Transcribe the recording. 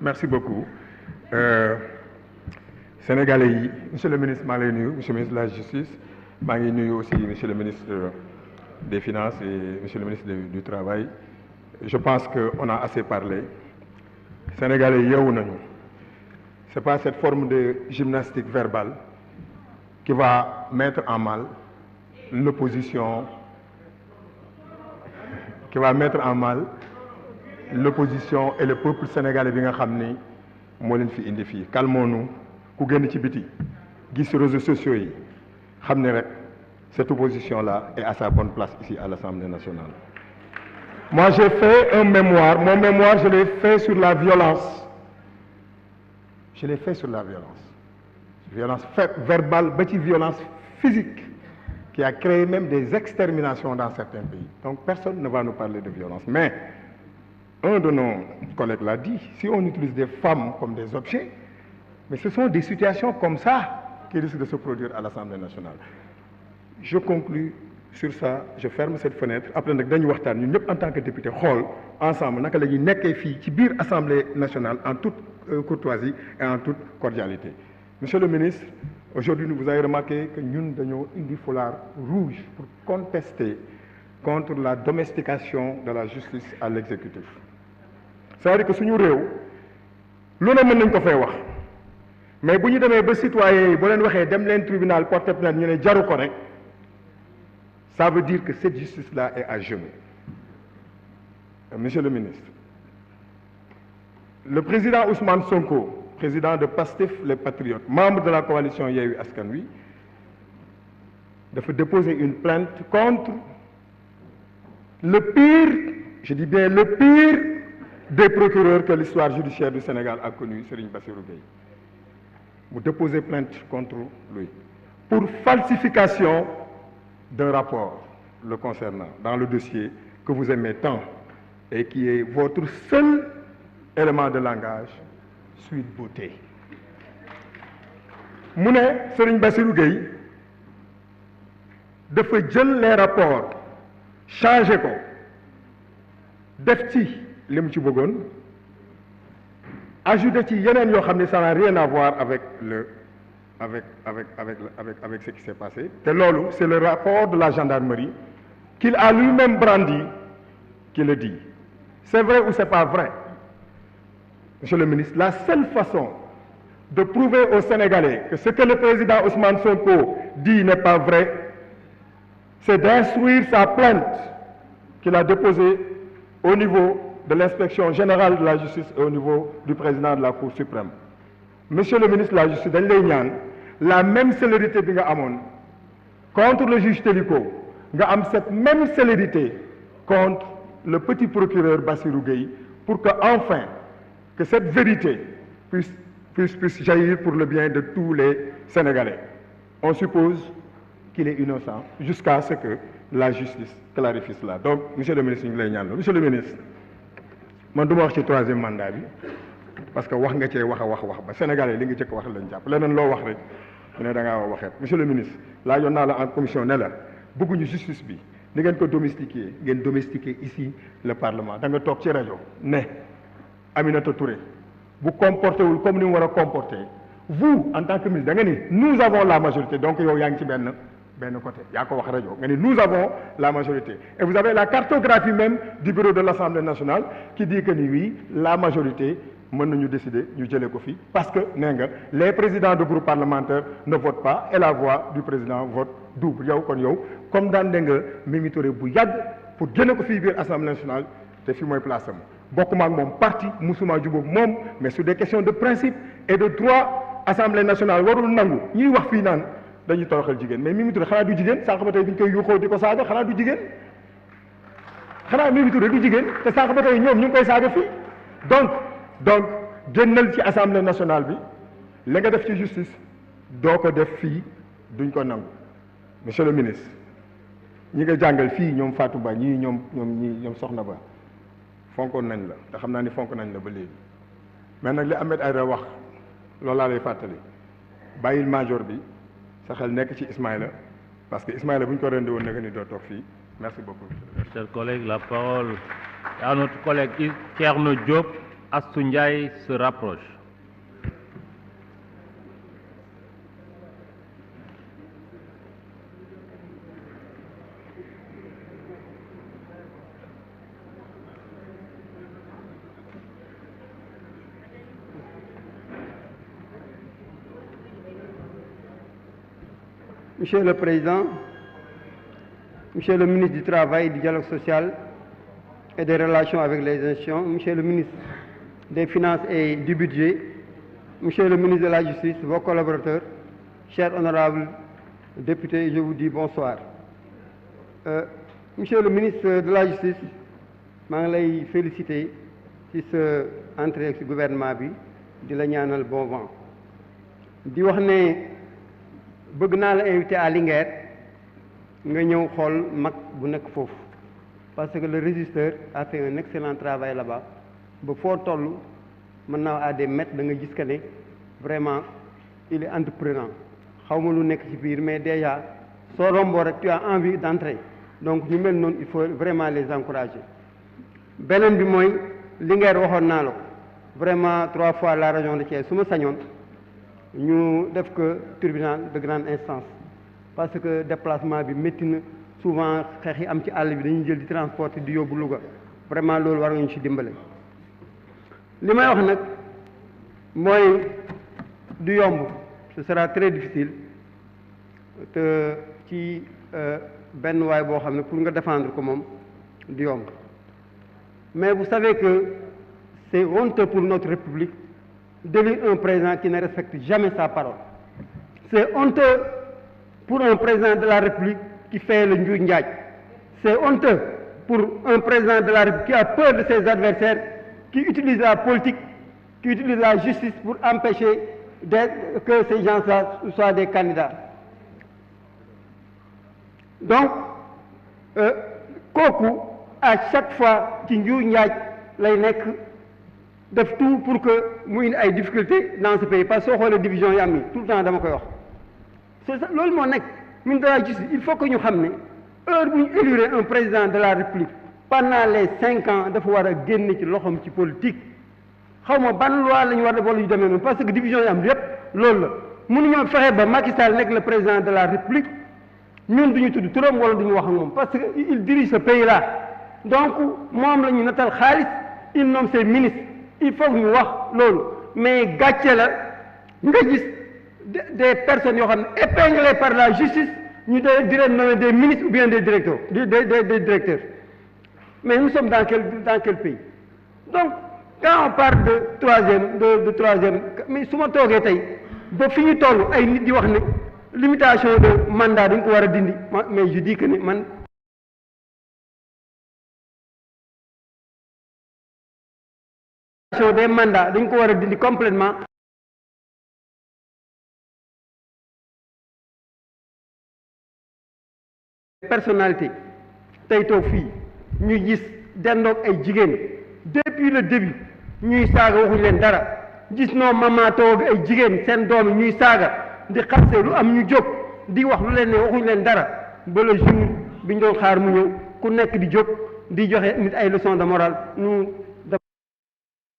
merci beaucoup Sénégalais yi monsieur le ministre maa ngi lay nuyu monsieur le ministre de la justice maa ngi nuyu aussi monsieur le ministre des finances et monsieur le ministre du travail je pense que on a assez parlé Sénégalais yi yeewu nañu c'est pas cette forme de gymnastique verbale qui va mettre en mal l'opposition et le peuple sénégalais bi nga xam ni moo leen fi indi fii calmons-nous ku génn ci biti gis réseaux sociaux yi xam ne rek cette opposition-là est à sa bonne place ici à l'Assemblée nationale. Moi j'ai fait un mémoire, mon mémoire je l'ai fait sur la violence. Violence faite verbale ba ci violence physique qui a créé même des exterminations dans certains pays. Donc personne ne va nous parler de violence. Mais un de nos collègues l'a dit, si on utilise des femmes comme des objets, mais ce sont des situations comme ça qui risquent de se produire à l'Assemblée nationale. Je conclus sur ça, je ferme cette fenêtre. Après nag dañu waxtaan ñun ñëpp en tant que député xool ensemble naka la ñuy nekkee fii ci biir Assemblée nationale en toute courtoisie et en toute cordialité. Monsieur le ministre, aujourd'hui vous avez remarqué que ñun dañoo indi foulard rouge pour contester contre la domestication de la justice à l'exécutif. C'est-à-dire que suñu réew lu ne mën nañ ko fay wax mais bu ñu demee ba citoyens yi boo leen waxee dem leen tribunal porter plainte ñu ne jaru ko rek ça veut dire que cette justice-là est à genoux. Monsieur le ministre, le président Ousmane Sonko, président de Pastef les Patriotes, membre de la coalition Yewwi Askan Wi, dafa déposer une plainte contre le pire, je dis bien le pire des procureurs que l'histoire judiciaire du Sénégal a connu, Serigne Bassirou Gueye. Mu déposer plainte contre lui pour falsification d'un rapport le concernant dans le dossier que vous aimez tant et qui est votre seul élément de langage, Sweet Beauté. Mu ne Serigne Bassirou Gueye dafa jël les rapports changé ko def ci li mu ci bëggoon ajouté ci yeneen yoo xam ne ça n'a rien à voir avec ce qui s'est passé te loolu c'est le rapport de la gendarmerie qu'il a lui-même brandi qui le dit. C'est vrai ou c'est pas vrai? Monsieur le ministre, la seule façon de prouver aux Sénégalais que ce que le président Ousmane Sonko dit n'est pas vrai, c'est d'instruire sa plainte qu'il a déposée au niveau de l'inspection générale de la justice et au niveau du président de la Cour suprême. Monsieur le ministre de la Justice, dañ lay ñaan la même célérité bi nga amoon contre le juge Téliko nga am cette même célérité contre le petit procureur Bassirou Gueye pour que enfin que cette vérité puisse jaillir pour le bien de tous les Sénégalais. On suppose qu'il est innocent jusqu'à ce que la justice clarifie cela. Donc monsieur le ministre ñu ngi lay ñaan monsieur le ministre man du ma wax ci troisième mandat bi parce que wax nga cee wax ba Sénégalais li nga jëkk wax lañ jàpp leneen loo wax rek mu ne da ngaa waxeet monsieur le ministre laajoon naa la en commission ne la bëgguñu justice bi ni ngeen ko domestiquer ngeen domestiquer ici le parlement da nga toog ci rajo ne Aminata Touré bu comporté wul comme ni mu war a comporter vous en tant que ministre da nga ni nous avons la majorité donc yow yaa ngi ci benn côté yaa ko wax rajo nga ni nous avons la majorité et vous avez la cartographie même du bureau de l'Assemblée nationale qui dit que ni oui la majorité mën nañu décider ñu jëlee ko fii parce que nee nga les présidents de groupe parlementaire ne votent pas et la voix du président vote double yow kon yow comme daan dégg nga Mimi Touré bu yàgg pour génne ko fii biir Assemblée nationale te fii mooy place am bokkuma ak moom parti musuma jubóog moom mais sur des questions de principe et de droit Assemblée nationale warul nangu ñuy wax fii naan dañuy toroxal jigéen mais Mimi Touré xanaa du jigéen sànq ba tey bi ñu koy yuuxoo di ko saaga xanaa du jigéen xanaa Mimi Touré du jigéen te sànq ba tey ñoom ñu ngi koy saaga fii donc génnal ci Assemblée nationale bi la nga def ci justice doo ko def fii duñ ko nangu monsieur le ministre ñi nga jàngal fii ñoom Fatou Ba ñoom Soxna Ba fonkoon nañ la te xam naa ni fonk nañ la ba léegi mais nag li Ahmed Aïdara wax loolu laa lay fàttali bàyyil major bi sa xel nekk ci Ismaïla parce que Ismaïla bu ñu ko rendi woon nag ni doo toog fii merci beaucoup. Chers collègues, la parole est à notre collègue Thierno Diop Astou Ndiaye se rapproche. Monsieur le Président, Monsieur le ministre du Travail, du Dialogue social et des Relations avec les institutions, Monsieur le ministre des Finances et du Budget, Monsieur le ministre de la Justice, vos collaborateurs, chers honorables députés, je vous dis bonsoir. Monsieur le ministre de la Justice, je vous félicite ci sa entrée ci gouvernement bi di la ñaanal bon vent di wax ne bëgg naa la invité à Linguère nga ñëw xool mag bu nekk foofu parce que le régisseur a fait un excellent travail là-bas ba foo toll maintenant à des mètres da nga gis que ne vraiment il est entreprenant xaw ma lu nekk ci biir mais déjà soo romboo rek tu as envie d'entrer donc ñu mel noonu il faut vraiment les encourager. beneen bi mooy Linguère waxoon naa la ko vraiment 3 fois la région de Thiès su ma sañoon ñu def ko tribunal de grande instance parce que déplacement bi métti na souvent xeex yi am ci àll bi dañuy jël di transporter di yóbbu Louga vraiment loolu war nañu ci dimbale. li may wax nag mooy du yomb ce sera très difficile te ci benn waay boo xam ne pour nga défendre ko moom du yomb. Mais vous savez que c'est honteux pour notre République d'élire un président qui ne respecte jamais sa parole. C'est honteux pour un président de la République qui fait le njuuj njaaj. C'est honteux pour un président de la République qui a peur de ses adversaires, qui utilise la politique, qui utilise la justice pour empêcher que ces gens-là soient des candidats. Donc, kooku à chaque fois ci njuuj njaaj lay nekk def tout pour que mu indi ay difficultés dans ce pays parce que soo xoolee division yi am ni tout le temps dama koy wax c'est ça loolu moo nekk ministre de la justice il faut que ñu xam ne heure bu ñu élire un président de la république pendant les 5 ans dafa war a génn ci loxoom ci politique xaw ma ban loi la ñu war a def wala yu demee noonu parce que division yi am yépp loolu la mënuñoo fexe ba Macky Sall nekk le président de la république ñun duñu tudd turam wala duñu wax ak moom parce que il dirige ce pays là. Donc moom la ñu natal xaalis il nomme ses ministres il faut ñu wax loolu mais gàcce la nga gis des personnes yoo xam ne épinglées par la justice ñu di leen nommer des ministres ou bien des directeurs des directeurs mais nous sommes dans quel pays donc quand on parle de troisième mais su ma toogee tey ba fi ñu toll ay nit di wax ne limitation de mandat dañ ko war a dindi mais je dis que ne man. Des mandats dañ ko war a dindi complètement personnalité tey toog fii ñuy gis dendoog ay jigéen depuis le début ñuy saaga waxuñ leen dara gis noo mama toog ay jigéen seen doom yi ñuy saaga di xaste lu am ñu jóg di wax lu leen ne waxuñ leen dara ba le jour bi ñu doon xaar mu ñëw ku nekk di jóg di joxe nit ay leçons de morale ñu